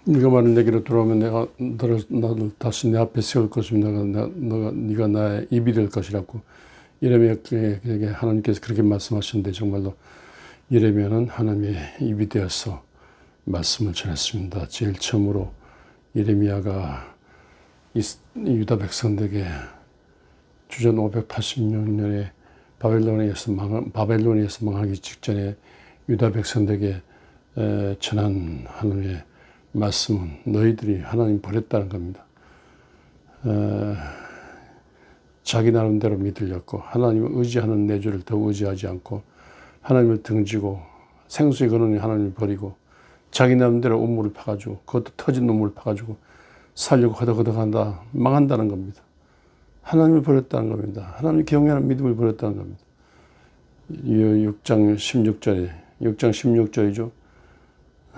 네가 말한 얘기로 돌아오면 나도 다시 내 앞에 세울 것이며 네가 나의 입이 될 것이라고 예레미야에게 하나님께서 그렇게 말씀하셨는데 정말로 예레미야는 하나님의 입이 되어서 말씀을 전했습니다. 제일 처음으로 예레미야가 유다 백성들에게 주전 586년에 바벨론에서 망하기 직전에 유다 백성들에게 전한 하나님의 말씀은 너희들이 하나님 버렸다는 겁니다. 자기 나름대로 믿으려고 하나님을 의지하는 내주를 더 의지하지 않고 하나님을 등지고 생수의 근원인 하나님을 버리고 자기 나름대로 우물을 파가지고 그것도 터진 우물을 파가지고 살려고 허덕허덕한다 망한다는 겁니다. 하나님을 버렸다는 겁니다. 하나님 경외하는 믿음을 버렸다는 겁니다. 6장 16절이죠.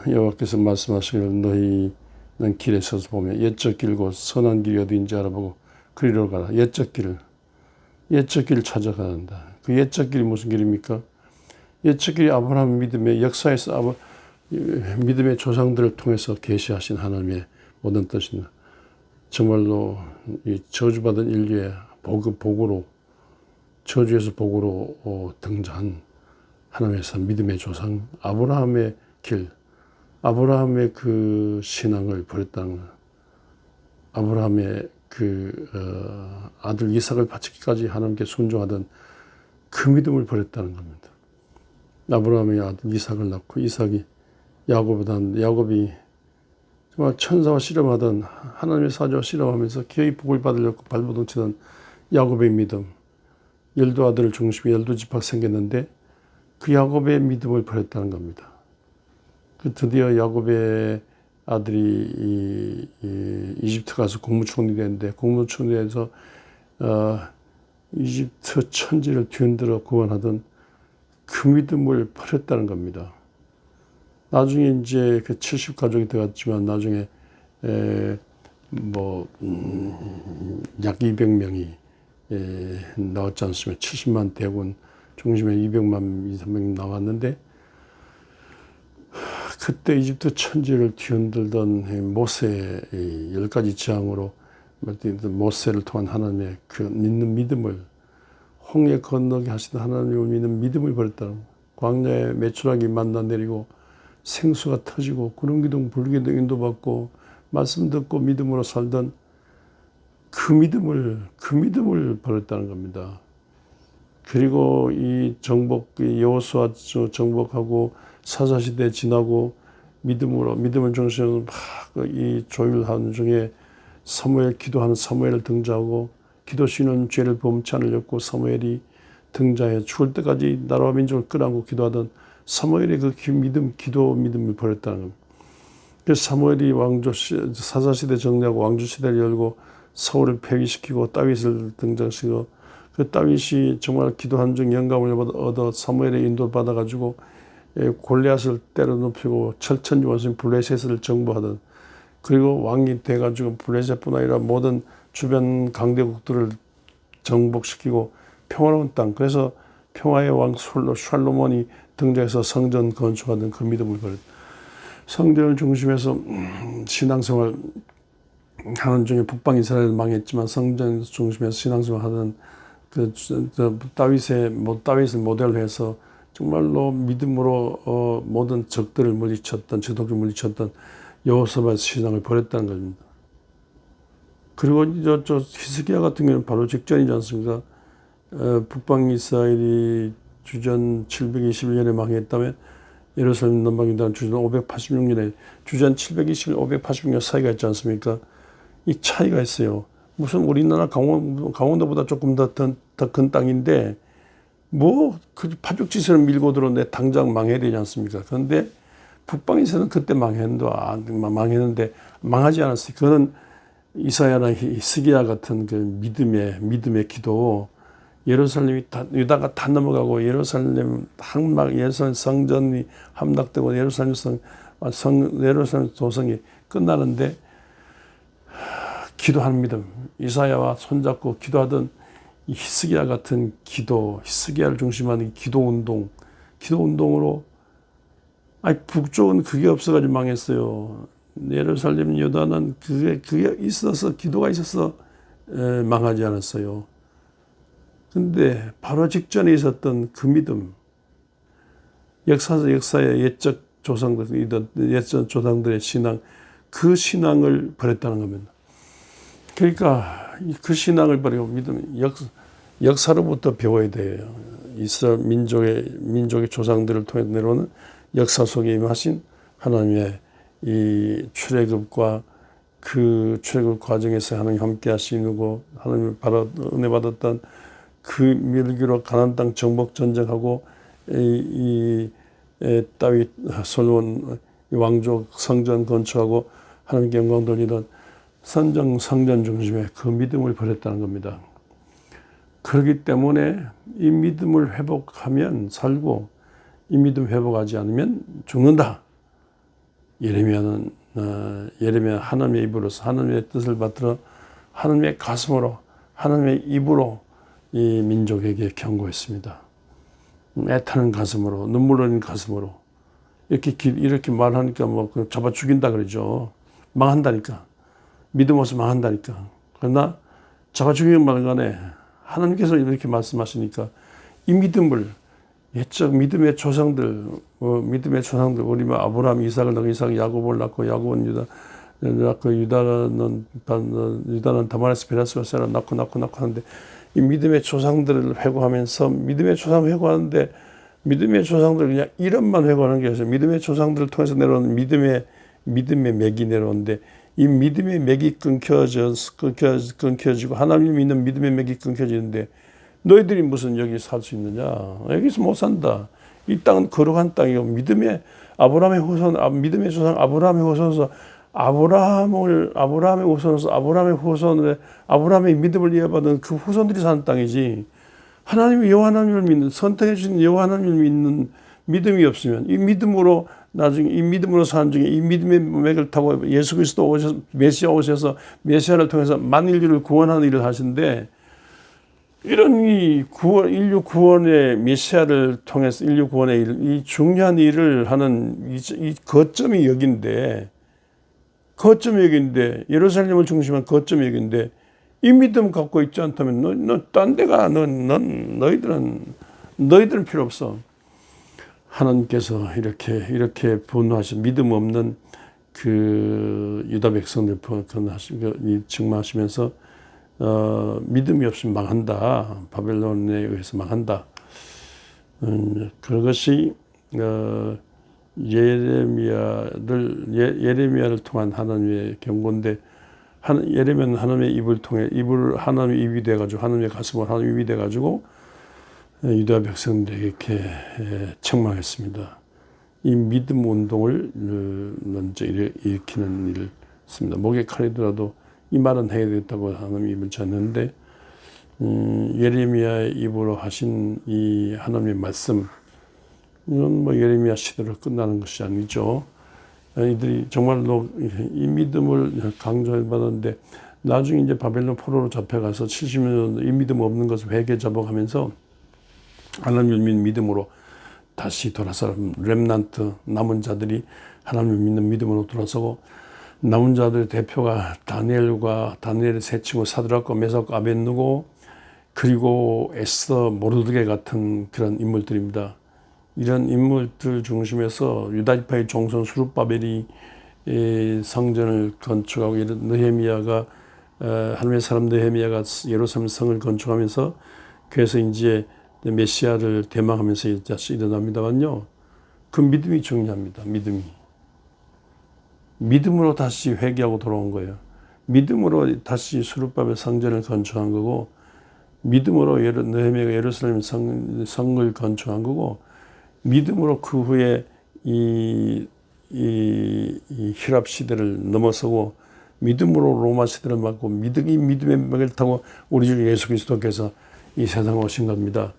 여호와께서 말씀하시기를 너희는 길에 서서 보면 옛적 길고 선한 길이 어디인지 알아보고 그리로 가라. 옛적 길을 찾아가야 한다. 그 옛적 길이 무슨 길입니까? 옛적 길이 아브라함 믿음의 역사에서 믿음의 조상들을 통해서 계시하신 하나님의 모든 뜻입니다. 정말로 이 저주받은 인류의 복으로 저주에서 복으로 등장한 하나님의 믿음의 조상 아브라함의 길, 아브라함의 그 신앙을 버렸다는 거예요. 아브라함의 아들 이삭을 바치기까지 하나님께 순종하던 그 믿음을 버렸다는 겁니다. 아브라함의 아들 이삭을 낳고 이삭이 야곱이 정말 천사와 씨름하던 하나님의 사자와 씨름하면서 기어이 복을 받으려고 발버둥치던 야곱의 믿음, 12아들을 중심에 12지파가 생겼는데 그 야곱의 믿음을 버렸다는 겁니다. 드디어 야곱의 아들이 이집트 가서 국무총리 됐는데 국무총리에서 이집트 천지를 뒤흔들어 구원하던 그 믿음을 버렸다는 겁니다. 나중에 이제 그 70가족이 되었지만 나중에 약 200명이 나왔지 않습니까? 70만 대군 중심에 200만, 300명 나왔는데 그때 이집트 천지를 뒤흔들던 모세의 10가지 재앙으로 모세를 통한 하나님의 그 믿는 믿음을 홍해 건너게 하시는 하나님을 믿는 믿음을 버렸다는 거예요. 광야에 메추라기 만나 내리고 생수가 터지고 구름기둥 불기둥 인도받고 말씀 듣고 믿음으로 살던 그 믿음을 버렸다는 겁니다. 그리고 이 여호수아 정복하고 사사시대 지나고 믿음을 중심으로 막 이 조율하는 중에 기도하는 사무엘 등장하고 기도 쉬는 죄를 범치 않으려고 사무엘이 등장해 죽을 때까지 나라와 민족을 끌어안고 기도하던 사무엘의 그 믿음을 버렸다는 겁니다. 그래서 사무엘이 사사시대 정리하고 왕조시대를 열고 사울을 폐위시키고 다윗을 등장시키고 그 다윗이 정말 기도한 중 영감을 얻어 사무엘의 인도를 받아가지고 골리앗을 때려 눕히고 철천지 원수인 블레셋을 정복하던 그리고 왕이 돼가지고 블레셋뿐 아니라 모든 주변 강대국들을 정복시키고 평화로운 땅 그래서 평화의 왕 샬로몬이 등장해서 성전 건축하던 그 믿음을 버렸다. 성전을 중심해서 신앙생활 하는 중에 북방 이스라엘은 망했지만 성전 중심에서 신앙생활 하던 다윗을 모델로 해서 정말로 믿음으로 모든 적들을 물리쳤던 저독을 물리쳤던 여호사밧 신앙을 버렸다는 겁니다. 그리고 히스기야 같은 경우는 바로 직전이지 않습니까? 북방 이스라엘이 주전 721년에 망했다면 예루살렘 넘방유다는 주전 586년에 주전 721, 586년 사이가 있지 않습니까? 이 차이가 있어요. 무슨 우리나라 강원도보다 조금 더 큰 땅인데 그 파죽지세를 밀고 들어오는데 당장 망해야 되지 않습니까? 그런데 북방에서는 그때 망했는데 망하지 않았어요. 그거는 이사야나 히스기야 같은 그 믿음의 기도 유다가 다 넘어가고 예루살렘 성전이 함락되고 예루살렘 도성이 끝나는데 기도하는 믿음, 이사야와 손잡고 기도하던 이 히스기야 같은 히스기야를 중심하는 기도 운동으로 북쪽은 그게 없어가지고 망했어요. 예루살렘 유다는 그게 있어서 기도가 있어서 망하지 않았어요. 근데 바로 직전에 있었던 그 믿음, 역사의 옛적 조상들의 신앙, 그 신앙을 버렸다는 겁니다. 그러니까 그 신앙을 버리고 믿음, 역사로부터 배워야 돼요. 이스라엘 민족의 조상들을 통해 내려오는 역사 속에 임하신 하나님의 이 출애굽과 그 출애굽 과정에서 하나님 함께 하시고 하나님 은혜 받았던 그 밀기로 가나안 땅 정복 전쟁하고 다윗 솔로몬 왕족 성전 건축하고 하나님께 영광 돌리던 성전 중심의 그 믿음을 버렸다는 겁니다. 그렇기 때문에 이 믿음을 회복하면 살고 이 믿음 회복하지 않으면 죽는다. 예레미야 하나님의 입으로서 하나님의 뜻을 받들어 하나님의 가슴으로 하나님의 입으로 이 민족에게 경고했습니다. 애타는 가슴으로 눈물 흘리는 가슴으로 이렇게 말하니까 뭐 잡아 죽인다 그러죠. 망한다니까. 믿음 없이 망한다니까. 그러나 잡아 죽이는 말간에 하나님께서 이렇게 말씀하시니까 이 믿음을 옛적 믿음의 조상들 우리 아브라함, 이삭을 낳고 이삭 야곱을 낳고 야곱은 유다는 다마리스 베라스와 세라 낳고 하는데 이 믿음의 조상들을 회고하면서 믿음의 조상 회고하는데 믿음의 조상들 그냥 이름만 회고하는 게 아니라 믿음의 조상들을 통해서 내려오는 믿음의 맥이 내려오는데 이 믿음의 맥이 끊겨지고 하나님 믿는 믿음의 맥이 끊겨지는데 너희들이 무슨 여기 살 수 있느냐? 여기서 못 산다. 이 땅은 거룩한 땅이고 믿음의 조상 아브라함의 후손으로서 아브라함의 믿음을 이어받은 그 후손들이 사는 땅이지. 여호와 하나님을 믿는 선택해 주신 여호와 하나님을 믿는 믿음이 없으면 이 믿음으로 사는 중에 이 믿음의 맥을 타고 예수 그리스도 메시아 오셔서 메시아를 통해서 만인류를 구원하는 일을 하신데 이런 인류 구원의 메시아를 통해서 인류 구원의 일, 이 중요한 일을 하는 이 거점이 여기인데 예루살렘을 중심한 거점이 여기인데 이 믿음 갖고 있지 않다면 너 딴 데가 너희들은 필요 없어. 하나님께서 이렇게 분노하신 믿음 없는 그 유다 백성들 증망하시면서 믿음이 없으면 망한다. 바벨론에 의해서 망한다. 그것이 예레미야를 통한 하나님의 경고인데 예레미야는 하나님의 입을 통해 하나님의 입이 돼가지고 하나님의 가슴을 하나님의 입이 돼가지고 유다 백성들에게 이렇게 책망했습니다. 이 믿음 운동을 먼저 일으키는 일을 했습니다. 목에 칼이더라도 이 말은 해야 되겠다고 하나님의 입을 쳤는데 예레미야의 입으로 하신 이 하나님의 말씀 이건 뭐 예레미야 시대로 끝나는 것이 아니죠. 이들이 정말로 이 믿음을 강조받았는데 나중에 이제 바벨론 포로로 잡혀가서 70년 이 믿음 없는 것을 회개 잡아가면서 하나님을 믿는 믿음으로 다시 돌아서 렘넌트 남은 자들이 하나님을 믿는 믿음으로 돌아서고 남은 자들의 대표가 다니엘의 세 친구 사드락과 메삭과 아벳느고 그리고 에스더 모르드게 같은 그런 인물들입니다. 이런 인물들 중심에서 유다지파의 종손 수룹바벨이 성전을 건축하고 이런 느헤미야가 하나님의 사람 느헤미야가 예루살렘 성을 건축하면서 그래서 이제 메시아를 대망하면서 다시 일어납니다만요. 그 믿음이 중요합니다. 믿음으로 다시 회개하고 돌아온 거예요. 믿음으로 다시 수룹바벨 성전을 건축한 거고 믿음으로 느헤미야가 예루살렘 성을 건축한 거고 믿음으로 그 후에 이 힐랍 시대를 넘어서고 믿음으로 로마 시대를 맞고 믿음의 맥을 타고 우리 주 예수 그리스도께서 이 세상에 오신 겁니다.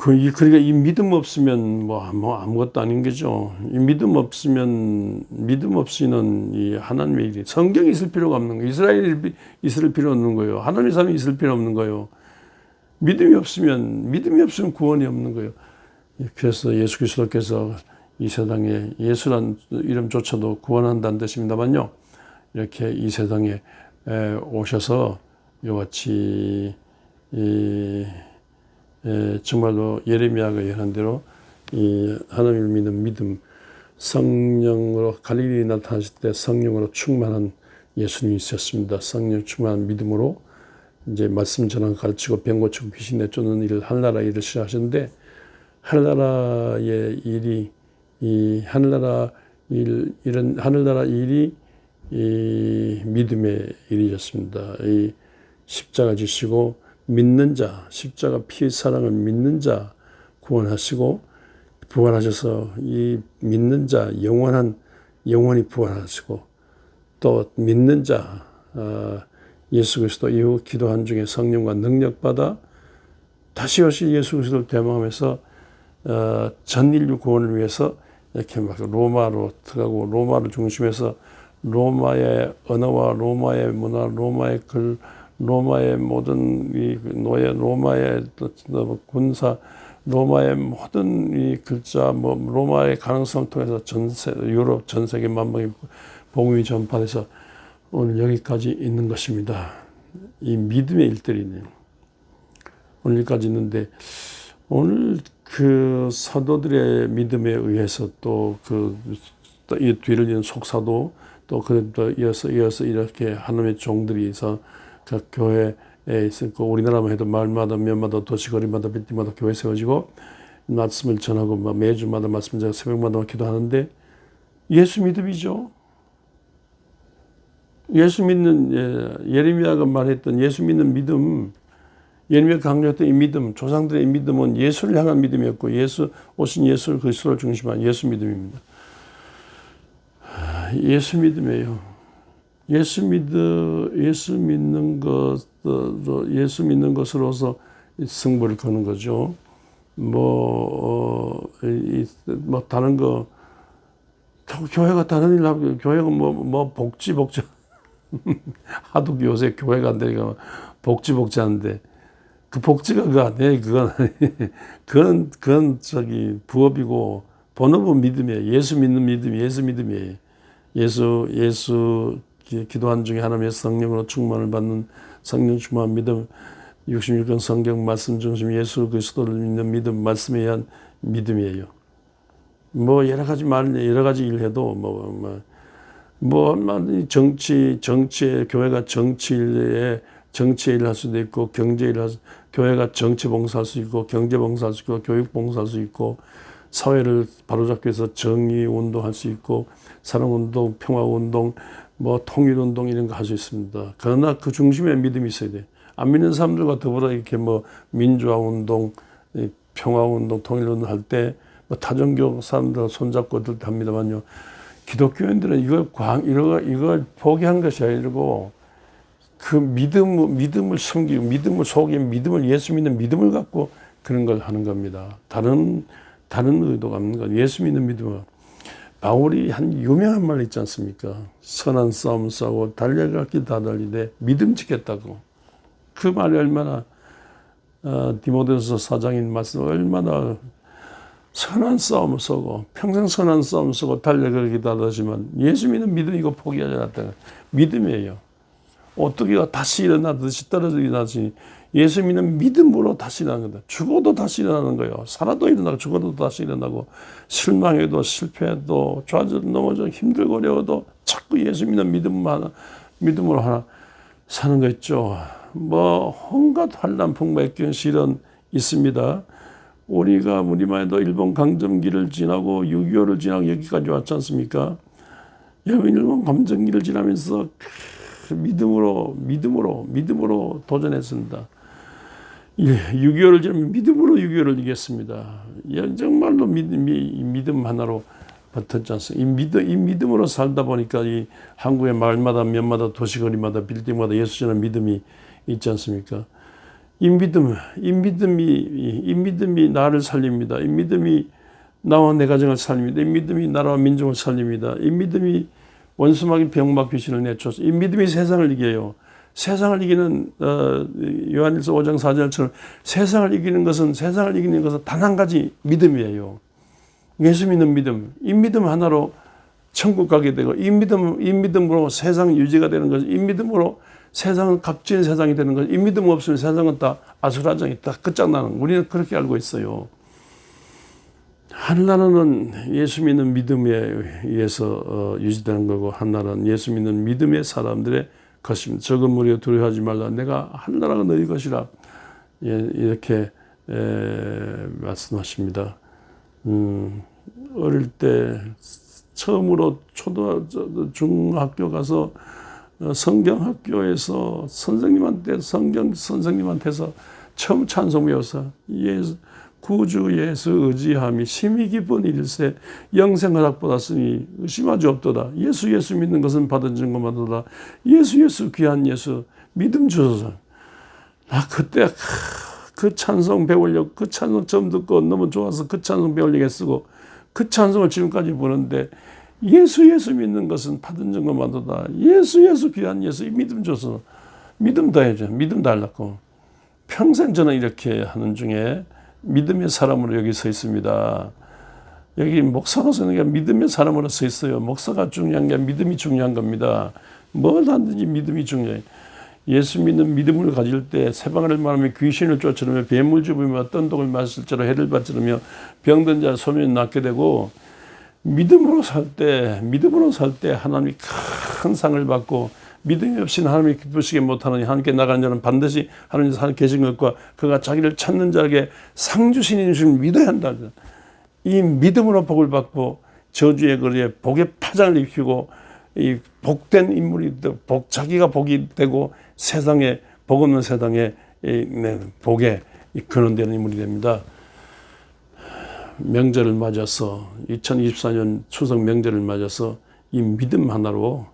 그러니까 이 믿음 없으면 뭐 아무것도 아닌 거죠. 이 믿음 없이는 이 하나님의 일이 성경이 있을 필요가 없는 거예요. 이스라엘이 있을 필요 없는 거예요. 하나님의 사람이 있을 필요 없는 거예요. 믿음이 없으면 구원이 없는 거예요. 그래서 예수 그리스도께서 이 세상에 예수란 이름조차도 구원한다는 뜻입니다만요. 이렇게 이 세상에 오셔서 이와 같이 정말로 예레미야가 예언한 대로 이 하나님을 믿는 믿음, 성령으로 갈릴리에 나타나실 때 성령으로 충만한 예수님이 있었습니다. 성령 충만한 믿음으로 이제 말씀 전하고 가르치고 병 고치고 귀신 내쫓는 일을 하늘나라 일을 시작하셨는데 하늘나라의 일이 이 하늘나라 이런 하늘나라 일이 이 믿음의 일이었습니다. 이 십자가 지시고 믿는 자, 십자가 피의 사랑을 믿는 자 구원하시고 부활하셔서 이 믿는 자 영원히 부활하시고 또 믿는 자 예수 그리스도 이후 기도한 중에 성령과 능력 받아 다시 오실 예수 그리스도를 대망하면서 전 인류 구원을 위해서 이렇게 막 로마로 들어가고 로마를 중심해서 로마의 언어와 로마의 문화, 로마의 글, 로마의 모든 이 노예, 로마의 군사, 로마의 모든 이 글자, 뭐 로마의 가능성을 통해서 유럽 전 세계 만방에 복음이 전파돼서 오늘 여기까지 있는 것입니다. 이 믿음의 일들이네요. 오늘 여기까지 있는데 오늘 그 사도들의 믿음에 의해서 또 이 뒤를 이은 속사도 또 이어서 이렇게 하나님의 종들이서 각 교회에 있었고 우리나라만 해도 마을마다 면마다 도시거리마다 빌딩마다 교회 세워지고 말씀을 전하고 매주마다 말씀을 전하고 새벽마다 기도하는데 예수 믿음이죠. 예수 믿는 예레미야가 말했던 예수 믿는 믿음, 예레미야가 강조했던 이 믿음, 조상들의 이 믿음은 예수를 향한 믿음이었고 오신 예수 그리스도를 중심한 예수 믿음입니다. 예수 믿음이에요. 예수 믿는 것으로서 승부를 거는 거죠. 다른 거 교회가 다른 일 하고 교회가 복지 하도 요새 교회가 안 되니까 복지 하는데 그 복지가 그거 아니에요. 그건 부업이고 본업은 믿음이에요. 예수 믿는 믿음이 예수 믿음이에요. 예수 기도한 중에 하나님의 성령으로 충만을 받는 성령 충만 믿음 66권 성경 말씀 중심 예수 그리스도를 믿는 믿음 말씀에 의한 믿음이에요. 여러 가지 일 해도 정치에 교회가 정치에 일을 할 수도 있고 교회가 정치 봉사할 수 있고 경제 봉사할 수 있고 교육 봉사할 수 있고 사회를 바로잡기 위해서 정의 운동할 수 있고 사랑운동, 평화운동, 통일운동 이런 거 할 수 있습니다. 그러나 그 중심에 믿음이 있어야 돼요. 안 믿는 사람들과 더불어 이렇게 민주화운동, 평화운동, 통일운동 할 때 타종교 사람들 손잡고 들 때 합니다만요. 기독교인들은 이걸 포기한 것이 아니고 그 믿음을 숨기고 믿음을 속이고 예수 믿는 믿음을 갖고 그런 걸 하는 겁니다. 다른 의도가 없는 건 예수 믿는 믿음을. 바울이 한 유명한 말 있지 않습니까? 선한 싸움 싸우고 달려갈길 다 달리되 믿음 지켰다고. 그 말이 얼마나 디모데후서 4장인 말씀 얼마나 선한 싸움을 쓰고 평생 선한 싸움을 쓰고 달려가기 다 하지만 예수 믿는 믿음 이거 포기하지 않았다. 믿음이에요. 오뚜기가 다시 일어나듯이 떨어져 일어나지 예수 믿는 믿음으로 다시 일어나는 거다. 죽어도 다시 일어나는 거예요. 살아도 일어나고 죽어도 다시 일어나고 실망해도 실패해도 좌절 넘어져 힘들고 어려워도 자꾸 예수 믿는 믿음으로 하나 사는 거 있죠. 온갖 환난 풍파 역경 시련 있습니다. 우리만 해도 일본 강점기를 지나고 6.25를 지나고 여기까지 왔지 않습니까? 여러분 일본 강점기를 지나면서 믿음으로 도전했습니다. 6.25를 지나면 믿음으로 6.25를 이겼습니다. 정말로 믿음 하나로 버텼지 않습니까? 이 믿음으로 살다 보니까 이 한국의 마을마다 면마다 도시거리마다 빌딩마다 예수 전한 믿음이 있지 않습니까? 이 믿음이 나를 살립니다. 이 믿음이 나와 내 가정을 살립니다. 이 믿음이 나라와 민족을 살립니다. 이 믿음이 원수마귀 병막 귀신을 내쫓아. 이 믿음이 세상을 이겨요. 세상을 이기는 요한일서 5장 4절처럼 세상을 이기는 것은 단 한 가지 믿음이에요. 예수 믿는 믿음, 이 믿음 하나로 천국 가게 되고, 이 믿음으로 세상 유지가 되는 것이, 이 믿음으로 세상은 값진 세상이 되는 것이, 이 믿음 없으면 세상은 다 아수라장이 다 끝장나는, 우리는 그렇게 알고 있어요. 한나라는 예수 믿는 믿음에 의해서 유지되는 거고, 한나라는 예수 믿는 믿음의 사람들의 것입니다. 적은 무리여 두려워하지 말라. 내가 한나라가 너희 것이라. 이렇게 말씀하십니다. 어릴 때 처음으로 중학교 가서 성경학교에서 성경 선생님한테서 처음 찬송 배워서 구주 예수 의지함이 심히 기쁜 일세 영생을 받았으니 의심하지 없도다. 예수 믿는 것은 받은 증거마도다. 예수 귀한 예수 믿음 주소서. 나 그때 그 찬송 배우려고, 그 찬송 처음 듣고 너무 좋아서 그 찬송 배우려고 애쓰고 그 찬송을 지금까지 부르는데, 예수 믿는 것은 받은 증거마도다. 예수 귀한 예수 이 믿음 줘서 믿음 다해줘. 믿음 달라고. 평생 저는 이렇게 하는 중에 믿음의 사람으로 여기 서 있습니다. 여기 목사가 서는 게 믿음의 사람으로 서 있어요. 목사가 중요한 게 믿음이 중요한 겁니다. 뭘 하든지 믿음이 중요해요. 예수 믿는 믿음을 가질 때 새방울을 말하며 귀신을 쫓으며 뱀을 죽이며 어떤 독을 마실지로 해를 받지르며 병든 자 소면이 낫게 되고, 믿음으로 살 때 하나님이 큰 상을 받고, 믿음이 없이는 하나님이 기쁘시게 못하느니 하나님께 나가는 자는 반드시 하나님께서 하나님 계신 것과 그가 자기를 찾는 자에게 상 주시는 줄 믿어야 한다. 이 믿음으로 복을 받고 저주의 거리에 복의 파장을 입히고, 이 복된 인물이 자기가 복이 되고 세상에 복 없는 세상에 복에 근원되는 인물이 됩니다. 명절을 맞아서 2024년 추석 명절을 맞아서 이 믿음 하나로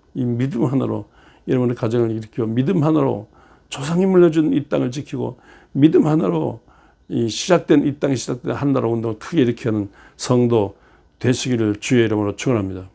여러분의 가정을 일으키고, 믿음 하나로 조상이 물려준 이 땅을 지키고, 믿음 하나로 이 땅이 시작된 한나라 운동을 크게 일으키는 성도 되시기를 주의 이름으로 축원합니다.